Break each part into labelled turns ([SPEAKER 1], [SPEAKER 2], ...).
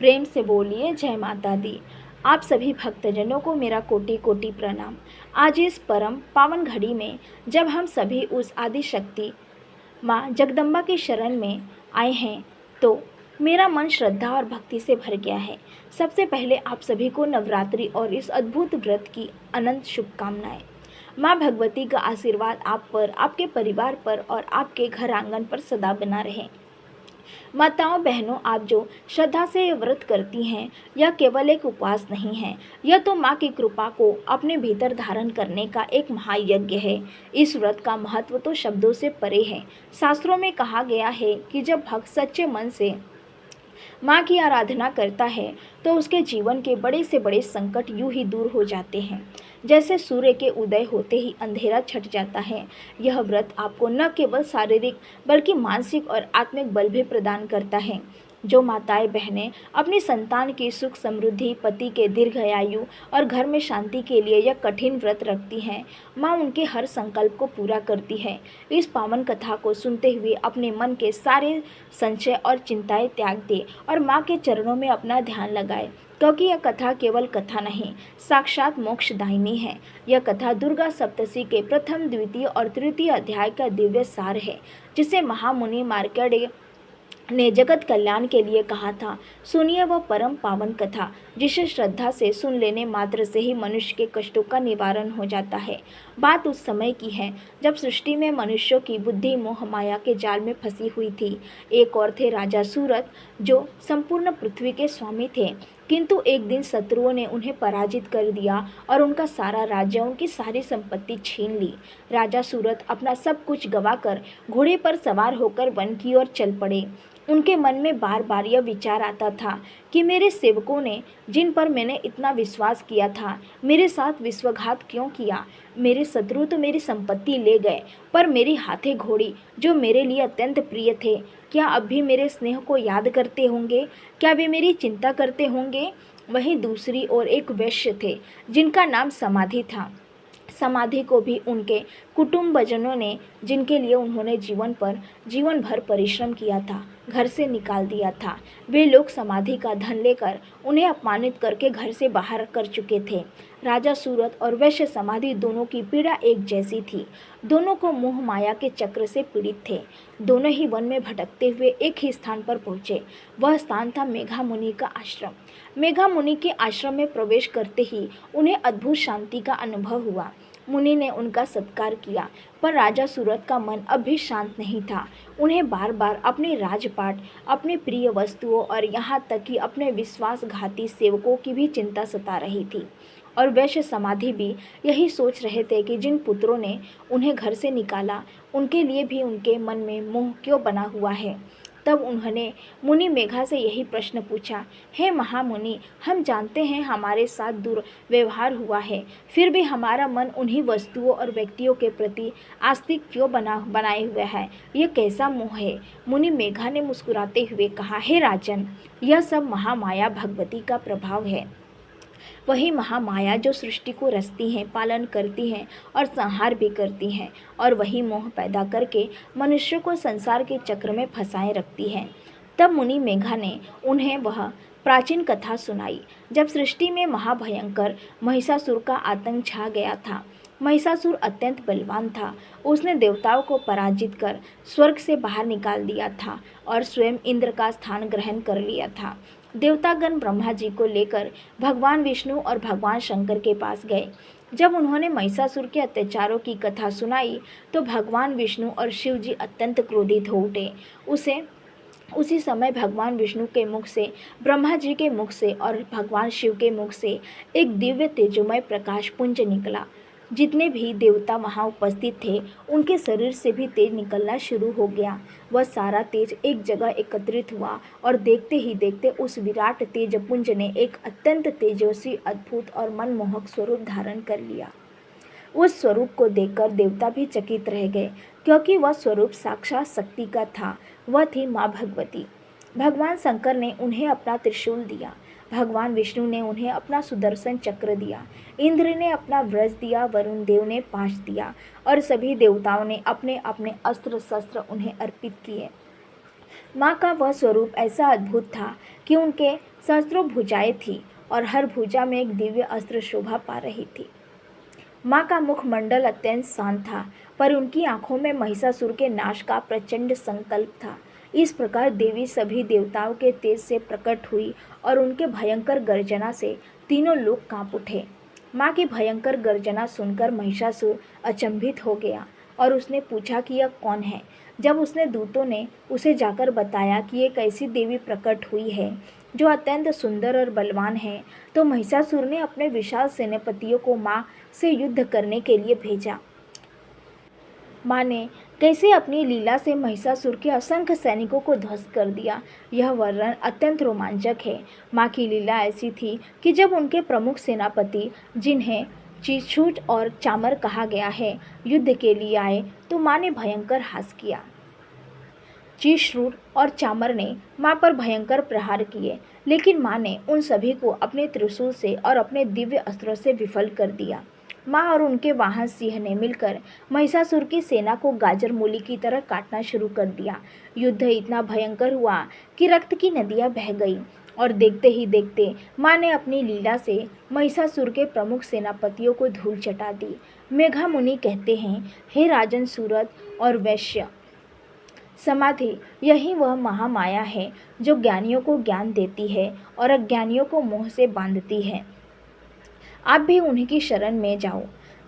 [SPEAKER 1] प्रेम से बोलिए जय माता दी। आप सभी भक्तजनों को मेरा कोटि कोटि प्रणाम। आज इस परम पावन घड़ी में जब हम सभी उस आदि शक्ति माँ जगदम्बा की शरण में आए हैं तो मेरा मन श्रद्धा और भक्ति से भर गया है। सबसे पहले आप सभी को नवरात्रि और इस अद्भुत व्रत की अनंत शुभकामनाएं। माँ भगवती का आशीर्वाद आप पर, आपके परिवार पर और आपके घर आंगन पर सदा बना रहे। माताओं बहनों, आप जो श्रद्धा से ये व्रत करती हैं, यह केवल एक उपवास नहीं है, यह तो माँ की कृपा को अपने भीतर धारण करने का एक महायज्ञ है। इस व्रत का महत्व तो शब्दों से परे है। शास्त्रों में कहा गया है कि जब भक्त सच्चे मन से माँ की आराधना करता है तो उसके जीवन के बड़े से बड़े संकट यूं ही दूर हो जाते हैं जैसे सूर्य के उदय होते ही अंधेरा छट जाता है। यह व्रत आपको न केवल शारीरिक बल्कि मानसिक और आत्मिक बल भी प्रदान करता है। जो माताएं बहनें अपनी संतान की सुख समृद्धि, पति के दीर्घायु और घर में शांति के लिए यह कठिन व्रत रखती हैं, माँ उनके हर संकल्प को पूरा करती है। इस पावन कथा को सुनते हुए अपने मन के सारे संशय और चिंताएं त्याग दे और माँ के चरणों में अपना ध्यान लगाए, क्योंकि यह कथा केवल कथा नहीं, साक्षात मोक्षदायिनी है। यह कथा दुर्गा सप्तशती के प्रथम, द्वितीय और तृतीय अध्याय का दिव्य सार है, जिसे महामुनि मार्कंडेय ने जगत कल्याण के लिए कहा था। सुनिए वह परम पावन कथा, जिसे श्रद्धा से सुन लेने मात्र से ही मनुष्य के कष्टों का निवारण हो जाता है। बात उस समय की है जब सृष्टि में मनुष्यों की बुद्धि मोह माया के जाल में फंसी हुई थी। एक और थे राजा सूरत, जो संपूर्ण पृथ्वी के स्वामी थे, किंतु एक दिन शत्रुओं ने उन्हें पराजित कर दिया और उनका सारा राज्य, उनकी सारी संपत्ति छीन ली। राजा सूरत अपना सब कुछ गंवाकर घोड़े पर सवार होकर वन की ओर चल पड़े। उनके मन में बार बार यह विचार आता था कि मेरे सेवकों ने, जिन पर मैंने इतना विश्वास किया था, मेरे साथ विश्वासघात क्यों किया। मेरे शत्रु तो मेरी संपत्ति ले गए, पर मेरी हाथी घोड़ी, जो मेरे लिए अत्यंत प्रिय थे, क्या अब भी मेरे स्नेह को याद करते होंगे? क्या वे मेरी चिंता करते होंगे? वहीं दूसरी ओर एक वैश्य थे, जिनका नाम समाधि था। समाधि को भी उनके कुटुंबजनों ने, जिनके लिए उन्होंने जीवन भर परिश्रम किया था, घर से निकाल दिया था। वे लोग समाधि का धन लेकर उन्हें अपमानित करके घर से बाहर कर चुके थे। राजा सूरत और वैश्य समाधि दोनों की पीड़ा एक जैसी थी। दोनों को मोह माया के चक्र से पीड़ित थे। दोनों ही वन में भटकते हुए एक ही स्थान पर पहुंचे। वह स्थान था मेघा मुनि का आश्रम। मेघा मुनि के आश्रम में प्रवेश करते ही उन्हें अद्भुत शांति का अनुभव हुआ। मुनि ने उनका सत्कार किया, पर राजा सूरत का मन अब भी शांत नहीं था। उन्हें बार बार अपने राजपाट, अपने प्रिय वस्तुओं और यहाँ तक कि अपने विश्वासघाती सेवकों की भी चिंता सता रही थी। और वैश्य समाधि भी यही सोच रहे थे कि जिन पुत्रों ने उन्हें घर से निकाला, उनके लिए भी उनके मन में मोह क्यों बना हुआ है। तब उन्होंने मुनि मेघा से यही प्रश्न पूछा, हे महामुनि, हम जानते हैं हमारे साथ दुर्व्यवहार हुआ है, फिर भी हमारा मन उन्हीं वस्तुओं और व्यक्तियों के प्रति आस्तिक क्यों बनाए हुए है? ये कैसा मोह है? मुनि मेघा ने मुस्कुराते हुए कहा, हे राजन, यह सब महामाया भगवती का प्रभाव है। वही महामाया जो सृष्टि को रचती हैं, पालन करती हैं और संहार भी करती हैं, और वही मोह पैदा करके मनुष्य को संसार के चक्र में फंसाए रखती है। तब मुनि मेघा ने उन्हें वह प्राचीन कथा सुनाई, जब सृष्टि में महाभयंकर महिषासुर का आतंक छा गया था। महिषासुर अत्यंत बलवान था। उसने देवताओं को पराजित कर स्वर्ग से बाहर निकाल दिया था और स्वयं इंद्र का स्थान ग्रहण कर लिया था। देवतागण ब्रह्मा जी को लेकर भगवान विष्णु और भगवान शंकर के पास गए। जब उन्होंने महिषासुर के अत्याचारों की कथा सुनाई तो भगवान विष्णु और शिव जी अत्यंत क्रोधित हो उठे। उसी समय भगवान विष्णु के मुख से, ब्रह्मा जी के मुख से और भगवान शिव के मुख से एक दिव्य तेजोमय प्रकाश पुंज निकला। जितने भी देवता वहाँ उपस्थित थे, उनके शरीर से भी तेज निकलना शुरू हो गया। वह सारा तेज एक जगह एकत्रित हुआ और देखते ही देखते उस विराट तेजपुंज ने एक अत्यंत तेजस्वी, अद्भुत और मनमोहक स्वरूप धारण कर लिया। उस स्वरूप को देखकर देवता भी चकित रह गए, क्योंकि वह स्वरूप साक्षात शक्ति का था। वह थी माँ भगवती। भगवान शंकर ने उन्हें अपना त्रिशूल दिया, भगवान विष्णु ने उन्हें अपना सुदर्शन चक्र दिया, इंद्र ने अपना वज्र दिया, वरुण देव ने पाश दिया और सभी देवताओं ने अपने अपने अस्त्र शस्त्र उन्हें अर्पित किए। माँ का वह स्वरूप ऐसा अद्भुत था कि उनके सहस्त्रों भुजाएं थी और हर भुजा में एक दिव्य अस्त्र शोभा पा रही थी। माँ का मुखमंडल अत्यंत शांत था, पर उनकी आंखों में महिषासुर के नाश का प्रचंड संकल्प था। इस प्रकार देवी सभी देवताओं के तेज से प्रकट हुई और उनके भयंकर गर्जना से तीनों लोग कांप उठे। माँ की भयंकर गर्जना सुनकर महिषासुर अचंभित हो गया और उसने पूछा कि यह कौन है। जब उसने दूतों ने उसे जाकर बताया कि एक ऐसी देवी प्रकट हुई है जो अत्यंत सुंदर और बलवान है, तो महिषासुर ने अपने विशाल सेनापतियों को माँ से युद्ध करने के लिए भेजा। माँ ने कैसे अपनी लीला से महिषासुर के असंख्य सैनिकों को ध्वस्त कर दिया, यह वर्णन अत्यंत रोमांचक है। माँ की लीला ऐसी थी कि जब उनके प्रमुख सेनापति, जिन्हें चिछूट और चामर कहा गया है, युद्ध के लिए आए तो माँ ने भयंकर हास किया। चिश्रूर और चामर ने माँ पर भयंकर प्रहार किए, लेकिन माँ ने उन सभी को अपने त्रिशूल से और अपने दिव्य अस्त्रों से विफल कर दिया। माँ और उनके वाहन सिंह ने मिलकर महिषासुर की सेना को गाजर मूली की तरह काटना शुरू कर दिया। युद्ध इतना भयंकर हुआ कि रक्त की नदियाँ बह गईं और देखते ही देखते माँ ने अपनी लीला से महिषासुर के प्रमुख सेनापतियों को धूल चटा दी। मेघा मुनि कहते हैं, हे राजन सूरत और वैश्य समाधि, यही वह महामाया है जो ज्ञानियों को ज्ञान देती है और अज्ञानियों को मोह से बांधती है। आप भी उन्हीं की शरण में जाओ।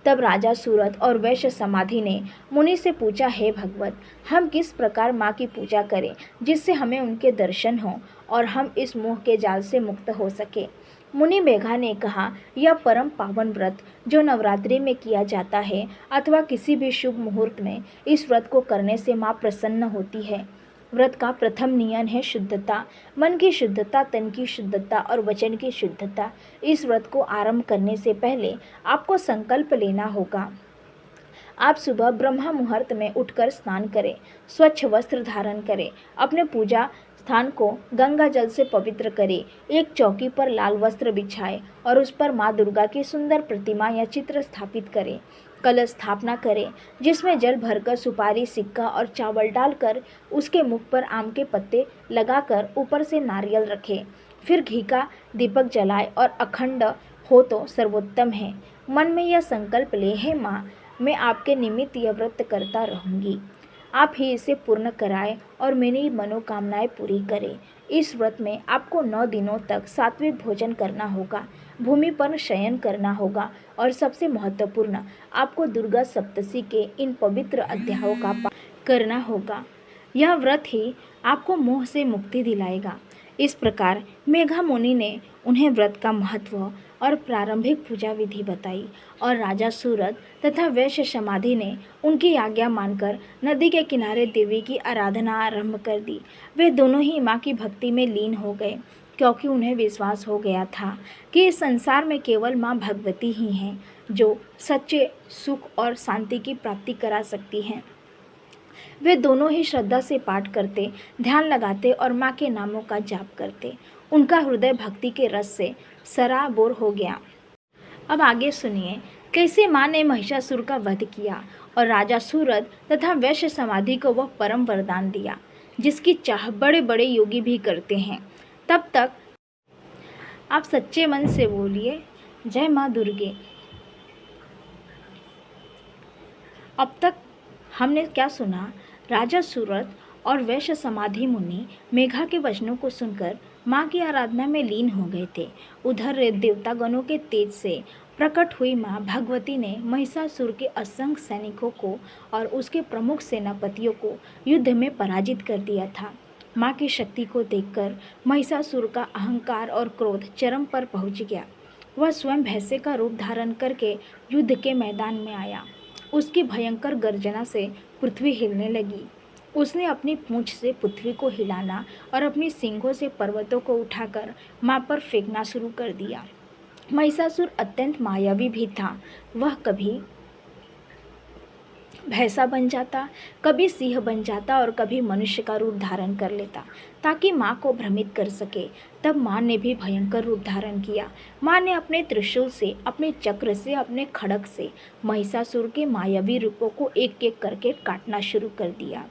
[SPEAKER 1] तब राजा सूरत और वैश्य समाधि ने मुनि से पूछा, हे भगवत, हम किस प्रकार माँ की पूजा करें जिससे हमें उनके दर्शन हों और हम इस मोह के जाल से मुक्त हो सके। मुनि मेघा ने कहा, यह परम पावन व्रत जो नवरात्रि में किया जाता है अथवा किसी भी शुभ मुहूर्त में, इस व्रत को करने से माँ प्रसन्न होती है। व्रत का प्रथम नियम है शुद्धता, मन की शुद्धता, तन की शुद्धता और वचन की शुद्धता। इस व्रत को आरंभ करने से पहले आपको संकल्प लेना होगा। आप सुबह ब्रह्म मुहूर्त में उठकर स्नान करें, स्वच्छ वस्त्र धारण करें, अपने पूजा स्थान को गंगा जल से पवित्र करें, एक चौकी पर लाल वस्त्र बिछाएं और उस पर माँ दुर्गा की सुंदर प्रतिमा या चित्र स्थापित करें। कलश स्थापना करें जिसमें जल भरकर सुपारी, सिक्का और चावल डालकर उसके मुख पर आम के पत्ते लगाकर ऊपर से नारियल रखें। फिर घी का दीपक जलाएं और अखंड हो तो सर्वोत्तम है। मन में यह संकल्प ले, हे माँ, मैं आपके निमित्त यह व्रत करता रहूँगी। आप ही इसे पूर्ण कराएं और मेरी मनोकामनाएं पूरी करें। इस व्रत में आपको 9 दिनों तक सात्विक भोजन करना होगा, भूमि पर शयन करना होगा और सबसे महत्वपूर्ण, आपको दुर्गा सप्तशती के इन पवित्र अध्यायों का पाठ करना होगा। यह व्रत ही आपको मोह से मुक्ति दिलाएगा। इस प्रकार मेघा मुनि ने उन्हें व्रत का महत्व और प्रारंभिक पूजा विधि बताई और राजा सूरत तथा वैश्य समाधि ने उनकी आज्ञा मानकर नदी के किनारे देवी की आराधना आरंभ कर दी। वे दोनों ही माँ की भक्ति में लीन हो गए, क्योंकि उन्हें विश्वास हो गया था कि इस संसार में केवल माँ भगवती ही हैं जो सच्चे सुख और शांति की प्राप्ति करा सकती हैं। वे दोनों ही श्रद्धा से पाठ करते, ध्यान लगाते और माँ के नामों का जाप करते। उनका हृदय भक्ति के रस से सराबोर हो गया। अब आगे सुनिए कैसे माँ ने महिषासुर का वध किया और राजा सूरत तथा वैश्य समाधि को वह परम वरदान दिया जिसकी चाह बड़े बड़े योगी भी करते हैं। तब तक आप सच्चे मन से बोलिए, जय माँ दुर्गे। अब तक हमने क्या सुना? राजा सूरत और वैश्य समाधि मुनि मेघा के वचनों को सुनकर माँ की आराधना में लीन हो गए थे। उधर देवतागणों के तेज से प्रकट हुई माँ भगवती ने महिषासुर के असंख्य सैनिकों को और उसके प्रमुख सेनापतियों को युद्ध में पराजित कर दिया था। माँ की शक्ति को देखकर महिषासुर का अहंकार और क्रोध चरम पर पहुँच गया। वह स्वयं भैंसे का रूप धारण करके युद्ध के मैदान में आया। उसकी भयंकर गर्जना से पृथ्वी हिलने लगी। उसने अपनी पूंछ से पृथ्वी को हिलाना और अपनी सींगों से पर्वतों को उठाकर माँ पर फेंकना शुरू कर दिया। महिषासुर अत्यंत मायावी भी था। वह कभी भैंसा बन जाता, कभी सिंह बन जाता और कभी मनुष्य का रूप धारण कर लेता ताकि माँ को भ्रमित कर सके। तब माँ ने भी भयंकर रूप धारण किया। माँ ने अपने त्रिशूल से, अपने चक्र से, अपने खड्ग से महिषासुर के मायावी रूपों को एक एक करके काटना शुरू कर दिया।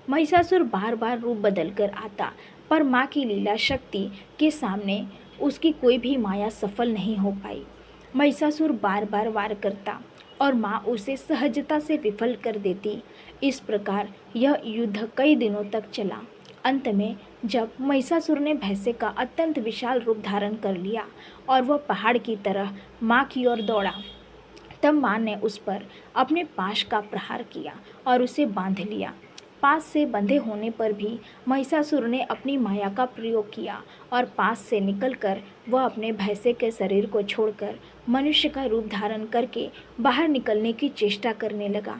[SPEAKER 1] महिषासुर बार बार रूप बदलकर आता, पर माँ की लीला शक्ति के सामने उसकी कोई भी माया सफल नहीं हो पाई। महिषासुर बार बार वार करता और माँ उसे सहजता से विफल कर देती। इस प्रकार यह युद्ध कई दिनों तक चला। अंत में जब महिषासुर ने भैंसे का अत्यंत विशाल रूप धारण कर लिया और वह पहाड़ की तरह माँ की ओर दौड़ा, तब माँ ने उस पर अपने पाश का प्रहार किया और उसे बांध लिया। पास से बंधे होने पर भी महिषासुर ने अपनी माया का प्रयोग किया और पास से निकलकर वह अपने भैंसे के शरीर को छोड़कर मनुष्य का रूप धारण करके बाहर निकलने की चेष्टा करने लगा।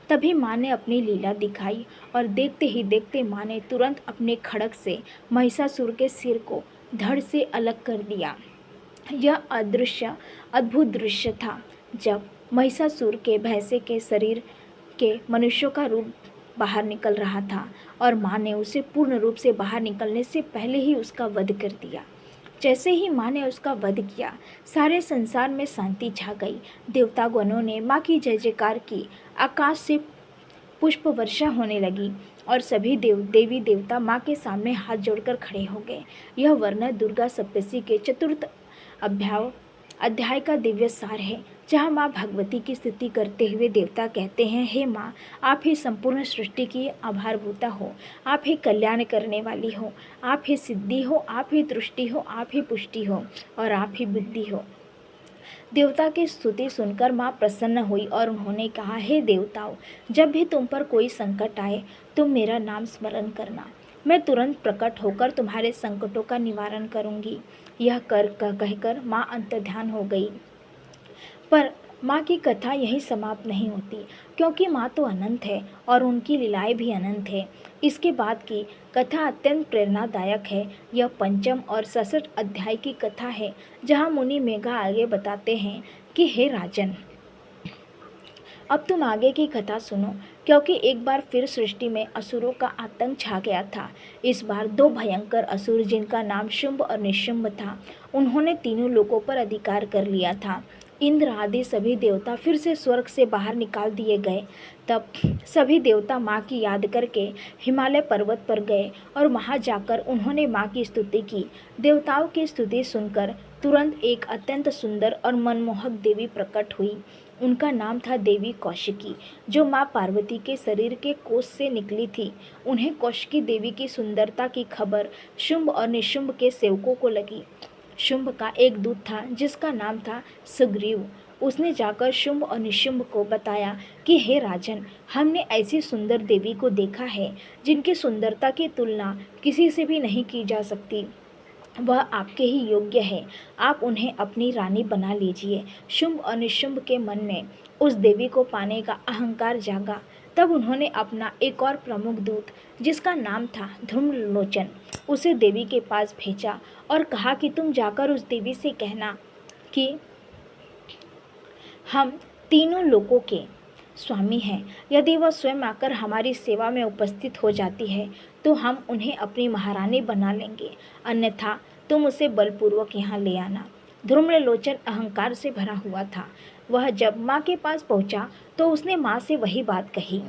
[SPEAKER 1] तभी माँ ने अपनी लीला दिखाई और देखते ही देखते माँ ने तुरंत अपने खड्ग से महिषासुर के सिर को धड़ से अलग कर दिया। यह अदृश्य अद्भुत दृश्य था। जब महिषासुर के भैंसे के शरीर के मनुष्यों का रूप बाहर निकल रहा था और माँ ने उसे पूर्ण रूप से बाहर निकलने से पहले ही उसका वध कर दिया। जैसे ही माँ ने उसका वध किया, सारे संसार में शांति छा गई। देवतागणों ने माँ की जय जयकार की, आकाश से पुष्प वर्षा होने लगी और सभी देवी देवता माँ के सामने हाथ जोड़कर खड़े हो गए। यह वर्णन दुर्गा सप्तशती के चतुर्थ अध्याय का दिव्य सार है, जहाँ माँ भगवती की स्तुति करते हुए देवता कहते हैं, हे माँ, आप ही संपूर्ण सृष्टि की आधारभूता हो, आप ही कल्याण करने वाली हो, आप ही सिद्धि हो, आप ही तुष्टि हो, आप ही पुष्टि हो और आप ही बुद्धि हो। देवता की स्तुति सुनकर माँ प्रसन्न हुई और उन्होंने कहा, हे देवताओं, जब भी तुम पर कोई संकट आए तुम मेरा नाम स्मरण करना, मैं तुरंत प्रकट होकर तुम्हारे संकटों का निवारण करूंगी। यह कहकर माँ अंतर्ध्यान हो गई। पर माँ की कथा यहीं समाप्त नहीं होती, क्योंकि माँ तो अनंत है और उनकी लीलाएं भी अनंत है। इसके बाद की कथा अत्यंत प्रेरणादायक है। यह पंचम और 66 अध्याय की कथा है, जहाँ मुनि मेघा आगे बताते हैं कि हे राजन, अब तुम आगे की कथा सुनो, क्योंकि एक बार फिर सृष्टि में असुरों का आतंक छा गया था। इस बार 2 भयंकर असुर, जिनका नाम शुंभ और निशुंभ था, उन्होंने तीनों लोकों पर अधिकार कर लिया था। इंद्र आदि सभी देवता फिर से स्वर्ग से बाहर निकाल दिए गए। तब सभी देवता माँ की याद करके हिमालय पर्वत पर गए और वहाँ जाकर उन्होंने माँ की स्तुति की। देवताओं की स्तुति सुनकर तुरंत एक अत्यंत सुंदर और मनमोहक देवी प्रकट हुई। उनका नाम था देवी कौशिकी, जो माँ पार्वती के शरीर के कोष से निकली थी। उन्हें कौशिकी देवी की सुंदरता की खबर शुंभ और निशुंभ के सेवकों को लगी। शुंभ का एक दूत था जिसका नाम था सुग्रीव। उसने जाकर शुंभ और निशुंभ को बताया कि हे राजन, हमने ऐसी सुंदर देवी को देखा है जिनकी सुंदरता की तुलना किसी से भी नहीं की जा सकती। वह आपके ही योग्य है, आप उन्हें अपनी रानी बना लीजिए। शुंभ और निशुंभ के मन में उस देवी को पाने का अहंकार जागा। तब उन्होंने अपना एक और प्रमुख दूत, जिसका नाम था धूम्रलोचन, उसे देवी के पास भेजा और कहा कि तुम जाकर उस देवी से कहना कि हम तीनों लोकों के स्वामी हैं। यदि वह स्वयं आकर हमारी सेवा में उपस्थित हो जाती है तो हम उन्हें अपनी महारानी बना लेंगे, अन्यथा तुम उसे बलपूर्वक यहाँ ले आना। धूम्रलोचन अहंकार से भरा हुआ था। वह जब माँ के पास पहुँचा तो उसने माँ से वही बात कही।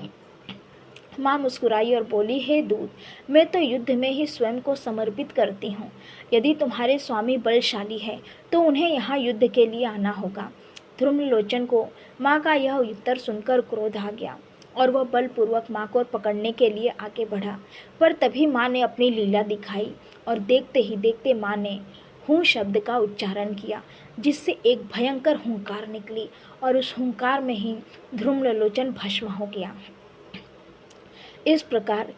[SPEAKER 1] माँ मुस्कुराई और बोली, हे दूत, मैं तो युद्ध में ही स्वयं को समर्पित करती हूँ। यदि तुम्हारे स्वामी बलशाली है तो उन्हें यहाँ युद्ध के लिए आना होगा। धूम्रलोचन को माँ का यह उत्तर सुनकर क्रोध आ गया और वह बलपूर्वक माँ को पकड़ने के लिए आगे बढ़ा। पर तभी माँ ने अपनी लीला दिखाई और देखते ही देखते माँ ने हूँ शब्द का उच्चारण किया, जिससे एक भयंकर हुंकार निकली और उस हुंकार में ही धूम्रलोचन भस्म हो गया। इस प्रकार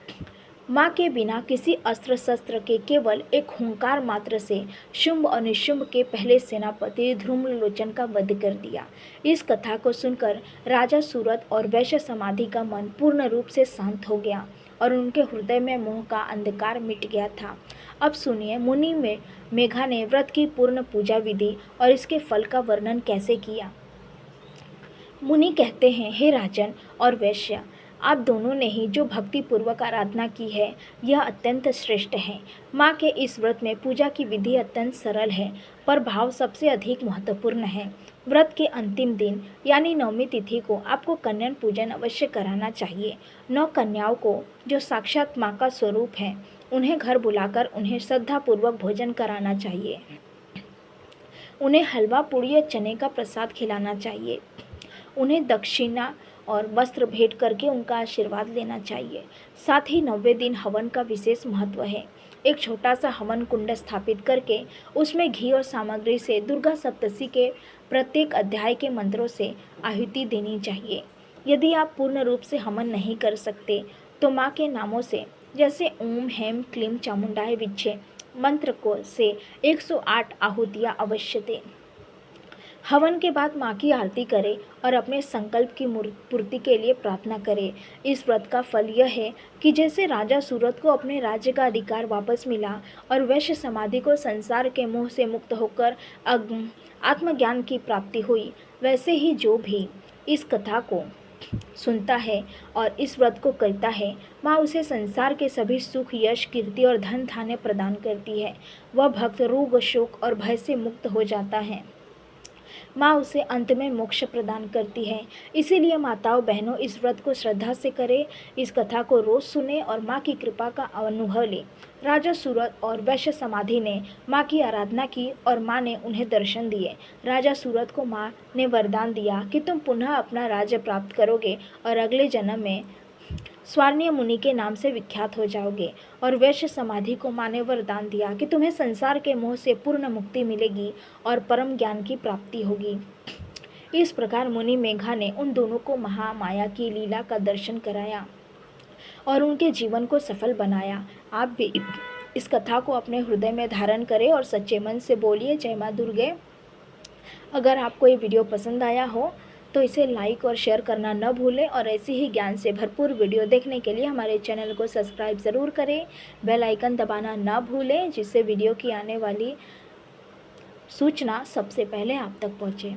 [SPEAKER 1] माँ के बिना किसी अस्त्र शस्त्र के केवल एक हुंकार मात्र से शुंभ और निशुंभ के पहले सेनापति धूम्रलोचन का वध कर दिया। इस कथा को सुनकर राजा सूरत और वैश्य समाधि का मन पूर्ण रूप से शांत हो गया और उनके हृदय में मोह का अंधकार मिट गया था। अब सुनिए मुनि में मेघा ने व्रत की पूर्ण पूजा विधि और इसके फल का वर्णन कैसे किया। मुनि कहते हैं, हे राजन और वैश्य, आप दोनों ने ही जो भक्ति पूर्वक आराधना की है यह अत्यंत श्रेष्ठ है। माँ के इस व्रत में पूजा की विधि अत्यंत सरल है, पर भाव सबसे अधिक महत्वपूर्ण है। व्रत के अंतिम दिन यानी नवमी तिथि को आपको कन्या पूजन अवश्य कराना चाहिए। 9 कन्याओं को जो साक्षात माँ का स्वरूप है, उन्हें घर बुलाकर उन्हें श्रद्धापूर्वक भोजन कराना चाहिए। उन्हें हलवा पूड़ी या चने का प्रसाद खिलाना चाहिए। उन्हें दक्षिणा और वस्त्र भेंट करके उनका आशीर्वाद लेना चाहिए। साथ ही 90वें दिन हवन का विशेष महत्व है। एक छोटा सा हवन कुंड स्थापित करके उसमें घी और सामग्री से दुर्गा सप्तशती के प्रत्येक अध्याय के मंत्रों से आहुति देनी चाहिए। यदि आप पूर्ण रूप से हवन नहीं कर सकते तो माँ के नामों से जैसे ओम हेम क्लीम चामुंडाय विच्चे मंत्र को से 108 आहुतियाँ अवश्य दें। हवन के बाद माँ की आरती करें और अपने संकल्प की पूर्ति के लिए प्रार्थना करें। इस व्रत का फल यह है कि जैसे राजा सूरत को अपने राज्य का अधिकार वापस मिला और वैश्य समाधि को संसार के मोह से मुक्त होकर आत्मज्ञान की प्राप्ति हुई, वैसे ही जो भी इस कथा को सुनता है और इस व्रत को करता है, माँ उसे संसार के सभी सुख, यश, कीर्ति और धन धान्य प्रदान करती है। वह भक्त रोग, शोक और भय से मुक्त हो जाता है। माँ उसे अंत में मोक्ष प्रदान करती है। इसीलिए माताओं बहनों, इस व्रत को श्रद्धा से करें, इस कथा को रोज सुने और माँ की कृपा का अनुभव लें। राजा सूरत और वैश्य समाधि ने माँ की आराधना की और माँ ने उन्हें दर्शन दिए। राजा सूरत को माँ ने वरदान दिया कि तुम पुनः अपना राज्य प्राप्त करोगे और अगले जन्म में स्वार्णीय मुनि के नाम से विख्यात हो जाओगे। और वैश्य समाधि को माँ ने वरदान दिया कि तुम्हें संसार के मोह से पूर्ण मुक्ति मिलेगी और परम ज्ञान की प्राप्ति होगी। इस प्रकार मुनि मेघा ने उन दोनों को महामाया की लीला का दर्शन कराया और उनके जीवन को सफल बनाया। आप भी इस कथा को अपने हृदय में धारण करें और सच्चे मन से बोलिए जय माँ दुर्गे। अगर आपको ये वीडियो पसंद आया हो तो इसे लाइक और शेयर करना न भूलें और ऐसी ही ज्ञान से भरपूर वीडियो देखने के लिए हमारे चैनल को सब्सक्राइब ज़रूर करें। बेल आइकन दबाना न भूलें, जिससे वीडियो की आने वाली सूचना सबसे पहले आप तक पहुँचे।